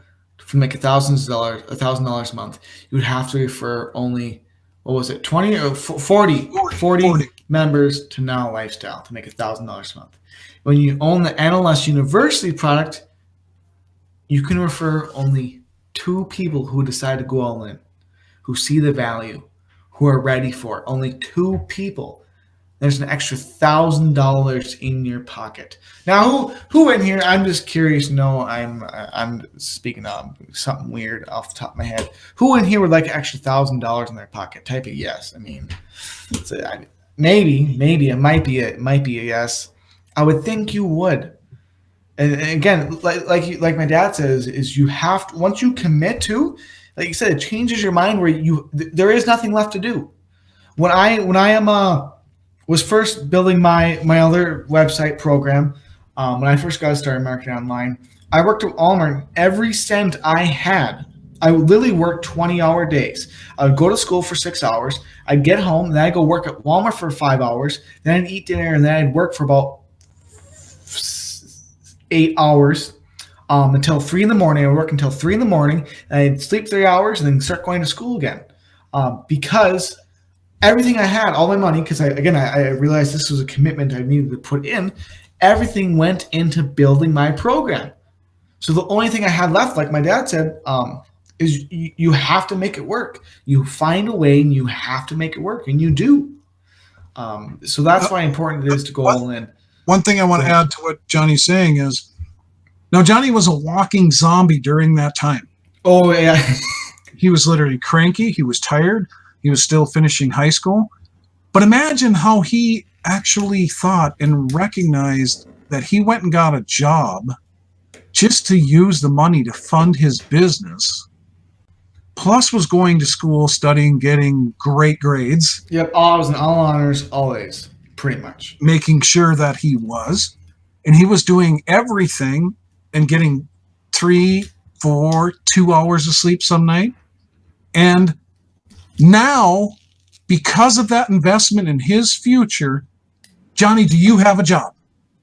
to make $1,000 a month, you would have to refer only, 20 or 40 members to Now Lifestyle to make $1,000 a month. When you own the NLS University product, you can refer only 2 people who decide to go all in, who see the value, who are ready for it. Only 2 people. There's an extra $1,000 in your pocket. Now, who in here? I'm just curious. No, I'm speaking of something weird off the top of my head. Who in here would like an extra $1,000 in their pocket? Type a yes. I mean, maybe it might be a yes. I would think you would. And again, like my dad says, is you have to, once you commit to, like you said, it changes your mind where there is nothing left to do. When I was first building my other website program, when I first got started marketing online, I worked at Walmart. Every cent I had, I would literally work 20-hour days. I would go to school for 6 hours. I'd get home, then I'd go work at Walmart for 5 hours. Then I'd eat dinner, and then I'd work for about 8 hours until 3 in the morning. I would work until 3 in the morning, and I'd sleep 3 hours, and then start going to school again. Because everything I had, all my money, because I realized this was a commitment I needed to put in, everything went into building my program. So the only thing I had left, like my dad said, is you have to make it work. You find a way, and you have to make it work, and you do. So that's why important it is to go all in. One thing I want to add to what Johnny's saying is, now Johnny was a walking zombie during that time. Oh, yeah. He was literally cranky. He was tired. He was still finishing high school. But imagine how he actually thought and recognized that he went and got a job just to use the money to fund his business, plus was going to school, studying, getting great grades. Yep, all was in all honors, always, pretty much. Making sure that he was. And he was doing everything and getting 3, 4, 2 hours of sleep some night. And now, because of that investment in his future, Johnny, do you have a job?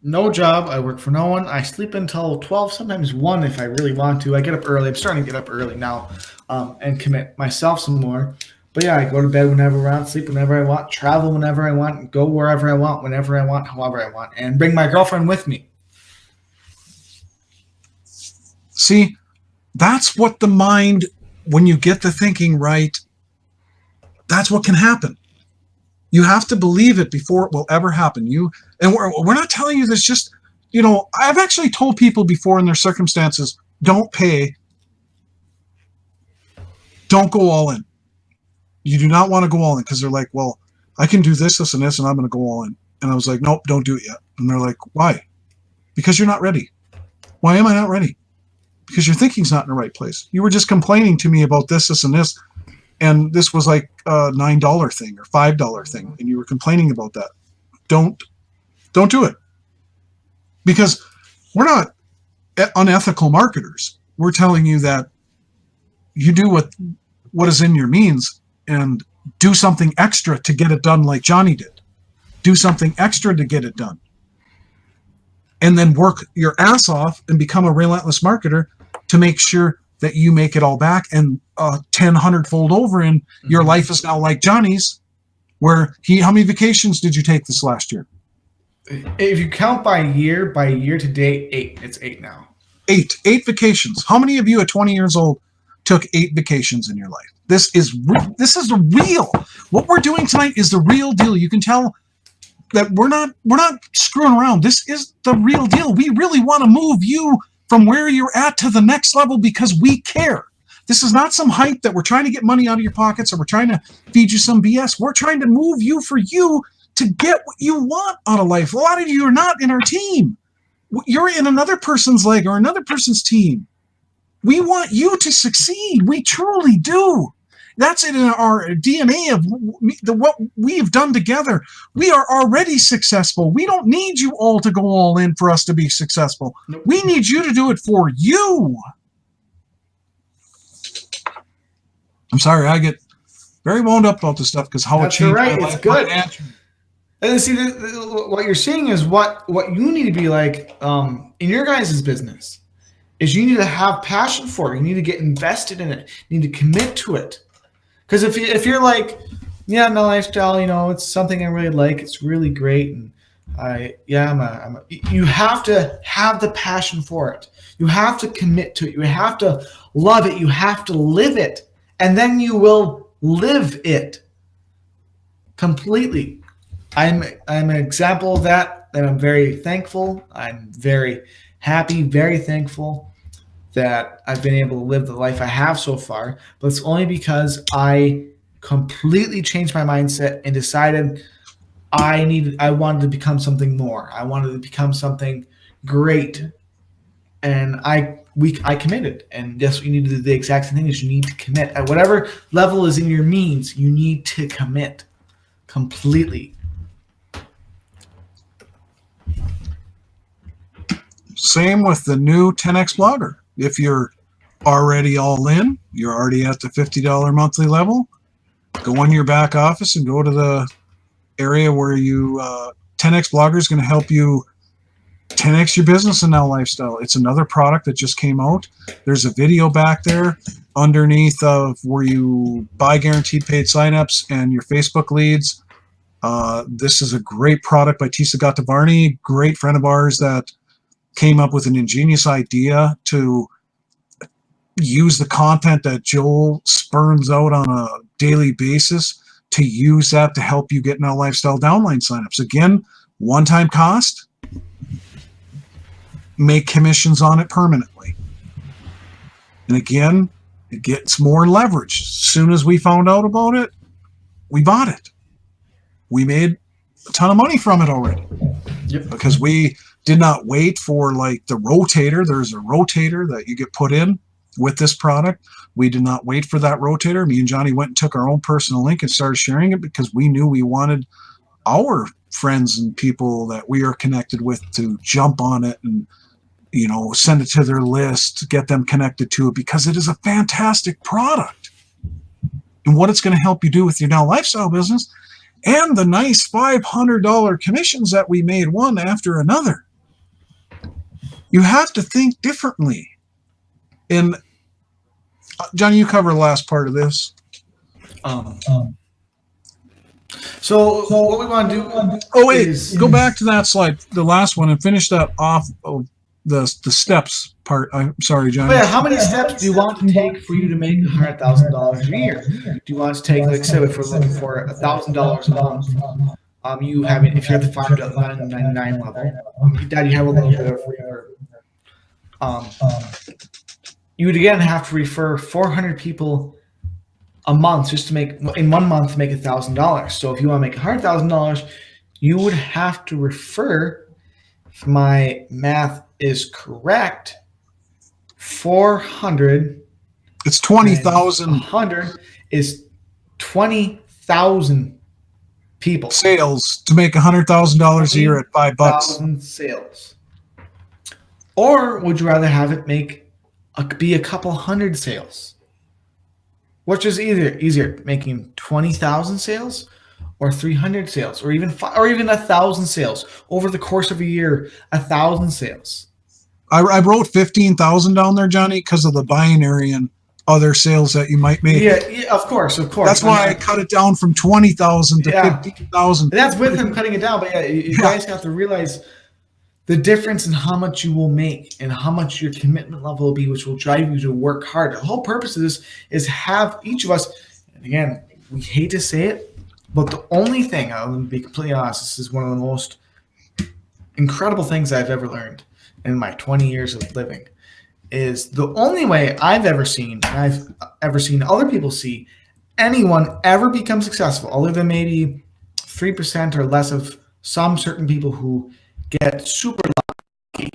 No job. I work for no one. I sleep until 12, sometimes 1 if I really want to. I get up early. I'm starting to get up early now and commit myself some more. But yeah, I go to bed whenever I want, sleep whenever I want, travel whenever I want, go wherever I want, whenever I want, however I want, and bring my girlfriend with me. See, that's what the mind, when you get the thinking right, that's what can happen. You have to believe it before it will ever happen. We're not telling you this just, I've actually told people before in their circumstances, don't pay, don't go all in. You do not want to go all in because they're like, well, I can do this, this, and this, and I'm going to go all in. And I was like, nope, don't do it yet. And they're like, why? Because you're not ready. Why am I not ready? Because your thinking's not in the right place. You were just complaining to me about this, this, and this. And this was like a $9 thing or $5 thing, and you were complaining about that. Don't do it, because we're not unethical marketers. We're telling you that you do what is in your means and do something extra to get it done, like Johnny did. Do something extra to get it done, and then work your ass off and become a relentless marketer to make sure that you make it all back and 100-fold over, and your life is now like Johnny's, where how many vacations did you take this last year? If you count by year to date, 8. It's 8 now. 8 vacations. How many of you at 20 years old took 8 vacations in your life? This is the real. What we're doing tonight is the real deal. You can tell that we're not screwing around. This is the real deal. We really want to move you from where you're at to the next level because we care. This is not some hype that we're trying to get money out of your pockets or we're trying to feed you some BS. We're trying to move you for you to get what you want out of life. A lot of you are not in our team. You're in another person's leg or another person's team. We want you to succeed. We truly do. That's in our DNA of what we've done together. We are already successful. We don't need you all to go all in for us to be successful. Nope. We need you to do it for you. I'm sorry, I get very wound up about this stuff because how that's it changed right. my It's life. good. And see, what you're seeing is what you need to be like in your guys' business. Is you need to have passion for it. You need to get invested in it. You need to commit to it. Because if you're like, yeah, my lifestyle, it's something I really like. It's really great, and you have to have the passion for it. You have to commit to it. You have to love it. You have to live it, and then you will live it completely. I'm an example of that, and I'm very thankful. I'm very happy, very thankful that I've been able to live the life I have so far, but it's only because I completely changed my mindset and decided I wanted to become something more. I wanted to become something great, and I committed. And guess what? You need to do the exact same thing. Is you need to commit at whatever level is in your means. You need to commit completely. Same with the new 10X blogger. If you're already all in, you're already at the $50 monthly level, go in your back office and go to the area where 10X blogger is going to help you 10X your business in Now Lifestyle. It's another product that just came out. There's a video back there underneath of where you buy guaranteed paid signups and your Facebook leads. This is a great product by Tisa Gatavarni, great friend of ours that came up with an ingenious idea to use the content that Joel spurns out on a daily basis to use that to help you get Now Lifestyle downline signups. Again, one-time cost, make commissions on it permanently. And again, it gets more leverage. As soon as we found out about it, we bought it. we made a ton of money from it already. Yep. Because we did not wait for like the rotator. There's a rotator that you get put in with this product. We did not wait for that rotator. Me and Johnny went and took our own personal link and started sharing it because we knew we wanted our friends and people that we are connected with to jump on it and, you know, send it to their list, get them connected to it, because it is a fantastic product. And what it's going to help you do with your Now Lifestyle business, and the nice $500 commissions that we made one after another. You have to think differently. And Johnny, you cover the last part of this. So what we want to do? Oh wait, go back to that slide, the last one, and finish that off of the steps part. I'm sorry, Johnny. Oh, yeah, how many steps do you want to take for you to make $100,000 a year? Do you want to take, like, say, if we're looking for $1,000 a month? You have it if you're at the $5.99 level. Dad, you have a little bit of you would again have to refer 400 people a month just to make in 1 month to make $1,000. So if you want to make $100,000, you would have to refer, if my math is correct, 400. It's 20,000. 100 is 20,000 people. Sales to make $100,000 a year at $5. Sales. Or would you rather have it be a couple hundred sales? Which is easier, making 20,000 sales or 300 sales, or even 1,000 sales over the course of a year? 1,000 sales. I wrote 15,000 down there, Johnny, because of the binary and other sales that you might make. Yeah, of course. That's why I cut it down from 20,000 to 15,000. That's with him cutting it down, but you guys have to realize the difference in how much you will make and how much your commitment level will be, which will drive you to work harder. The whole purpose of this is have each of us, and again, we hate to say it, but the only thing, I'll be completely honest, this is one of the most incredible things I've ever learned in my 20 years of living, is the only way I've ever seen, and I've ever seen other people see, anyone ever become successful, other than maybe 3% or less of some certain people who get super lucky,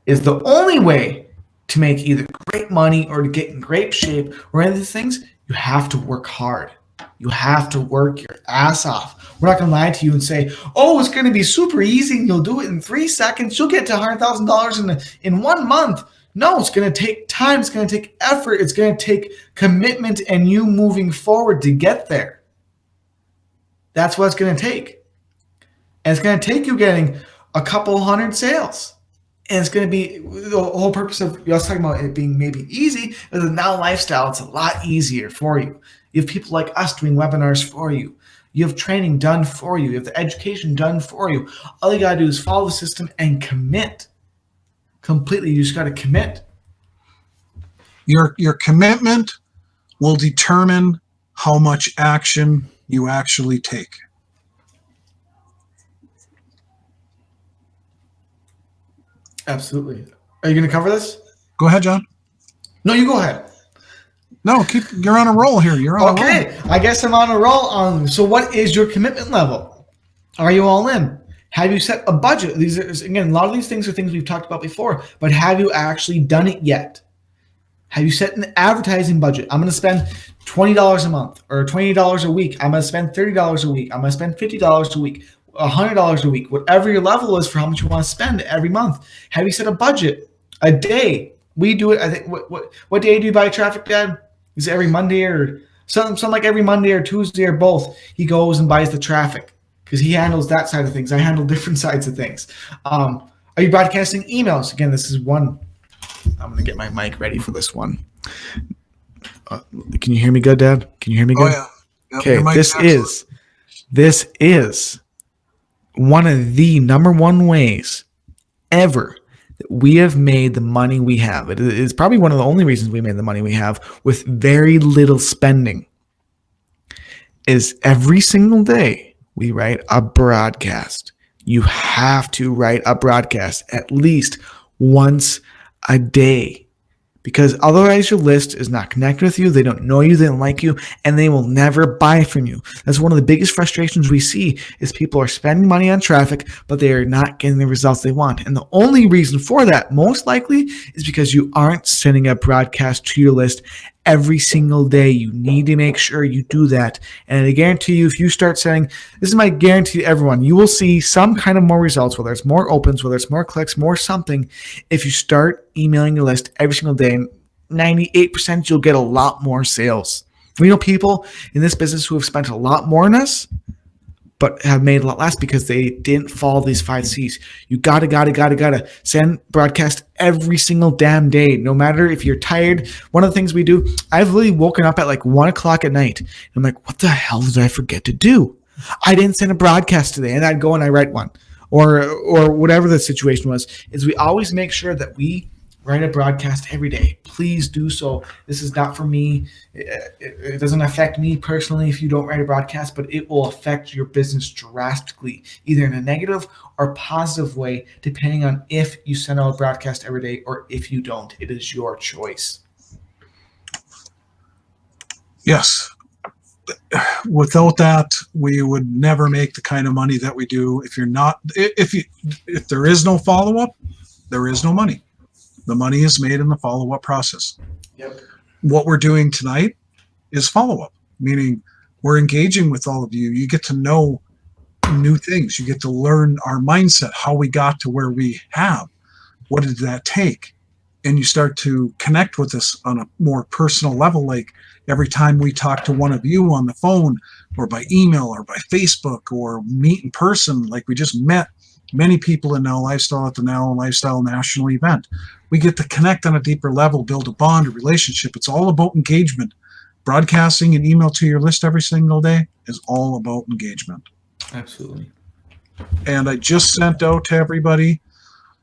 is the only way to make either great money or to get in great shape or any of these things. You have to work hard. You have to work your ass off. We're not going to lie to you and say, oh, it's going to be super easy and you'll do it in 3 seconds. You'll get to $100,000 in 1 month. No, it's going to take time. It's going to take effort. It's going to take commitment and you moving forward to get there. That's what it's going to take. And it's going to take you getting a couple hundred sales. And it's going to be the whole purpose of us talking about it being maybe easy. Is Now Lifestyle, it's a lot easier for you. You have people like us doing webinars for you. You have training done for you. You have the education done for you. All you got to do is follow the system and commit. Completely, you just got to commit. Your commitment will determine how much action you actually take. Absolutely. Are you going to cover this? Go ahead, John. No, you go ahead. No, you're on a roll here. You're on a roll. Okay, I guess I'm on a roll. So what is your commitment level? Are you all in? Have you set a budget? These are, again, a lot of these things are things we've talked about before, but have you actually done it yet? Have you set an advertising budget? I'm going to spend $20 a month or $20 a week. I'm going to spend $30 a week. I'm going to spend $50 a week, $100 a week, whatever your level is for how much you want to spend every month. Have you set a budget? A day? We do it. I think. What day do you buy traffic, Dad? Is it every Monday or something like every Monday or Tuesday or both? He goes and buys the traffic because he handles that side of things. I handle different sides of things. Are you broadcasting emails? Again, this is one. I'm going to get my mic ready for this one. Can you hear me good, Dad? Can you hear me good? Oh, yeah. Yep, okay, this is one of the number one ways ever that we have made the money we have. It is probably one of the only reasons we made the money we have with very little spending. Is every single day we write a broadcast. You have to write a broadcast at least once a day, because otherwise your list is not connected with you. They don't know you, they don't like you, and they will never buy from you. That's one of the biggest frustrations we see is people are spending money on traffic, but they are not getting the results they want. And the only reason for that, most likely, is because you aren't sending a broadcast to your list every single day. You need to make sure you do that. And I guarantee you, if you start sending, this is my guarantee to everyone, you will see some kind of more results, whether it's more opens, whether it's more clicks, more something. If you start emailing your list every single day, 98% you'll get a lot more sales. We know people in this business who have spent a lot more on us, but have made a lot less because they didn't follow these 5 C's. You gotta send broadcast every single damn day, no matter if you're tired. One of the things we do, I've really woken up at like 1 o'clock at night. And I'm like, what the hell did I forget to do? I didn't send a broadcast today. And I'd go and I write one. Or whatever the situation was, is we always make sure that we write a broadcast every day. Please do so. This is not for me. It doesn't affect me personally if you don't write a broadcast, but it will affect your business drastically, either in a negative or positive way, depending on if you send out a broadcast every day or if you don't. It is your choice. Yes. Without that, we would never make the kind of money that we do. If there is no follow-up, there is no money. The money is made in the follow-up process. Yep. What we're doing tonight is follow-up, meaning we're engaging with all of you. You get to know new things. You get to learn our mindset, how we got to where we have. What did that take? And you start to connect with us on a more personal level, like every time we talk to one of you on the phone or by email or by Facebook or meet in person, like we just met many people in Now Lifestyle at the Now Lifestyle National event. We get to connect on a deeper level, build a bond, a relationship. It's all about engagement. Broadcasting an email to your list every single day is all about engagement. Absolutely. And I just sent out to everybody,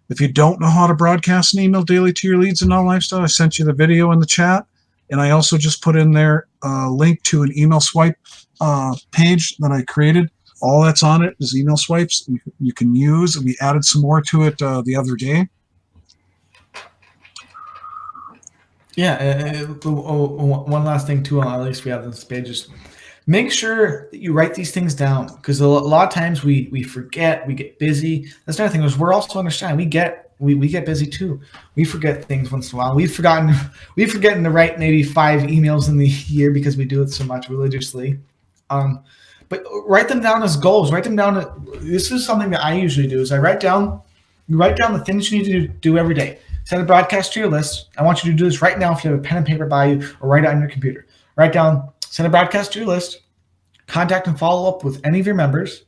if you don't know how to broadcast an email daily to your leads in Now Lifestyle, I sent you the video in the chat. And I also just put in there a link to an email swipe page that I created. All that's on it is email swipes you can use. And we added some more to it the other day. Yeah. One last thing too, at least we have this page, is make sure that you write these things down, because a lot of times we forget, we get busy. That's another thing, is we're also understanding we get busy too. We forget things once in a while. We've forgotten to write maybe 5 emails in the year because we do it so much religiously. But write them down as goals. Write them down. This is something that I usually do, is you write down the things you need to do every day. Send a broadcast to your list. I want you to do this right now if you have a pen and paper by you, or write it on your computer. Write down, send a broadcast to your list, contact and follow up with any of your members,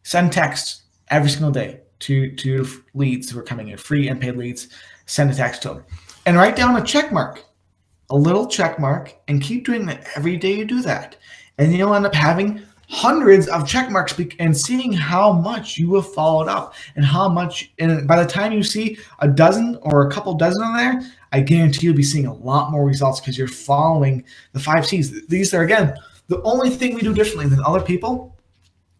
send texts every single day to leads who are coming in, free and paid leads. Send a text to them. And write down a check mark, a little check mark, and keep doing that every day you do that. And you'll end up having hundreds of check marks and seeing how much you have followed up and how much. And by the time you see a dozen or a couple dozen on there, I guarantee you'll be seeing a lot more results because you're following the 5 C's. These are, again, the only thing we do differently than other people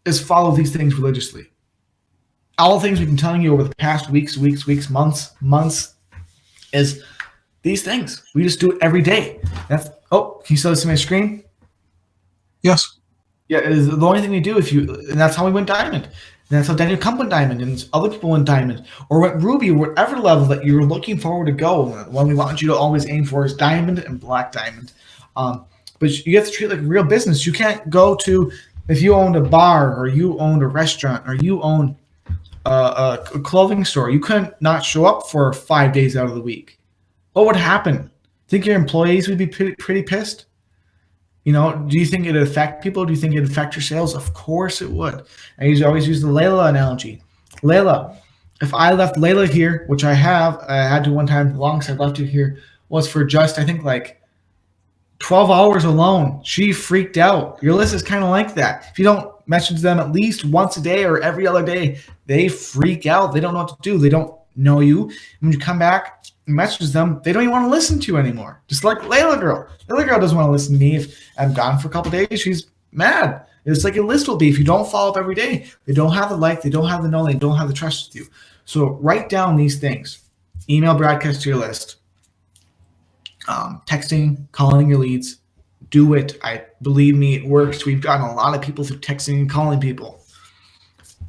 is follow these things religiously. All the things we've been telling you over the past weeks, months is these things. We just do it every day. Can you still see my screen? Yes. Yeah, it is the only thing we do. And that's how we went diamond. And that's how Daniel Kump went diamond, and other people went diamond, or went ruby, or whatever level that you're looking forward to go. The one we want you to always aim for is diamond and black diamond. But you have to treat it like real business. You can't go to, if you owned a bar or you owned a restaurant or you owned a clothing store, you couldn't not show up for 5 days out of the week. What would happen? Think your employees would be pretty pissed? Do you think it'd affect people? Do you think it'd affect your sales? Of course it would. I always use the Layla analogy. Layla, if I left Layla here, which I had to one time, the longest I left her here was for just, I think, like 12 hours alone. She freaked out. Your list is kind of like that. If you don't message them at least once a day or every other day, they freak out. They don't know what to do. They don't know you. When you come back and message them, they don't even want to listen to you anymore. Just like Layla girl. Layla girl doesn't want to listen to me. If I'm gone for a couple days, she's mad. It's like a list will be. If you don't follow up every day, they don't have the like, they don't have the know, they don't have the trust with you. So write down these things. Email broadcast to your list. texting, calling your leads. Do it. Believe me, it works. We've gotten a lot of people through texting and calling people.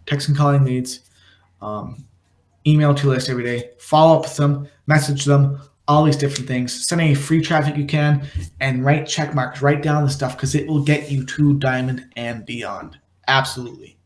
Texting, calling leads. Email to list every day. Follow up with them. Message them. All these different things. Send any free traffic you can, and write check marks. Write down the stuff because it will get you to diamond and beyond. Absolutely.